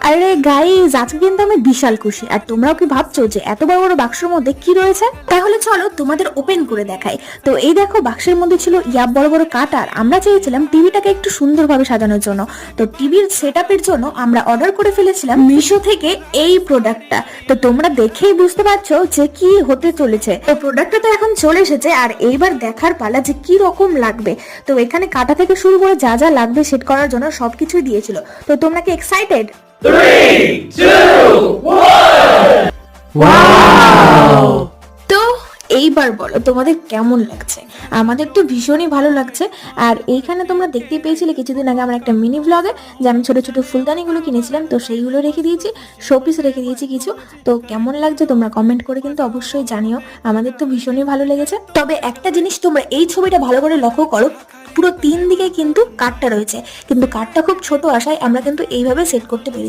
আরে গাইস, আজকে কিন্তু আমি বিশাল খুশি। আর তোমরাও কি ভাবছো যে এত বড় বড় বাক্সের মধ্যে কি রয়েছে? তাহলে চলো তোমাদের ওপেন করে দেখাই। তো এই দেখো, বাক্সের মধ্যে ছিল ইয়াব বড় বড় কাটার। আমরা চেয়েছিলাম টিভিটাকে একটু সুন্দরভাবে সাজানোর জন্য, তো টিভির সেটআপের জন্য আমরা অর্ডার করে ফেলেছিলাম মিশো থেকে এই প্রোডাক্টটা। তো তোমরা দেখেই বুঝতে পারছো যে কি হতে চলেছে। তো প্রোডাক্টটা তো এখন চলে এসেছে, আর এইবার দেখার পালা যে কি রকম লাগবে। তো এখানে কাটা থেকে শুরু করে যা যা লাগবে সেট করার জন্য সবকিছুই দিয়েছিল। তো তোমরা কি এক্সাইটেড? 3, 2, 1! তো এইবার বলো তোমাদের কেমন লাগছে? আমাদের তো ভীষণই ভালো লাগছে। আর এইখানে তোমরা দেখতেই পেয়েছিলে কিছুদিন আগে আমার একটা মিনি ব্লগে যে আমি ছোট ছোট ফুলদানিগুলো কিনেছিলাম, তো সেইগুলো রেখে দিয়েছি, শোপিস রেখে দিয়েছি কিছু। তো কেমন লাগছে তোমরা কমেন্ট করে কিন্তু অবশ্যই জানিও। আমাদের তো ভীষণই ভালো লেগেছে। তবে একটা জিনিস তোমরা এই ছবিটা ভালো করে লক্ষ্য করো, পুরো 3 দিকে কিন্তু কাঠটা রয়েছে, কিন্তু কাঠটা খুব ছোট আসায় আমরা কিন্তু এইভাবে সেট করতে পেরেছি।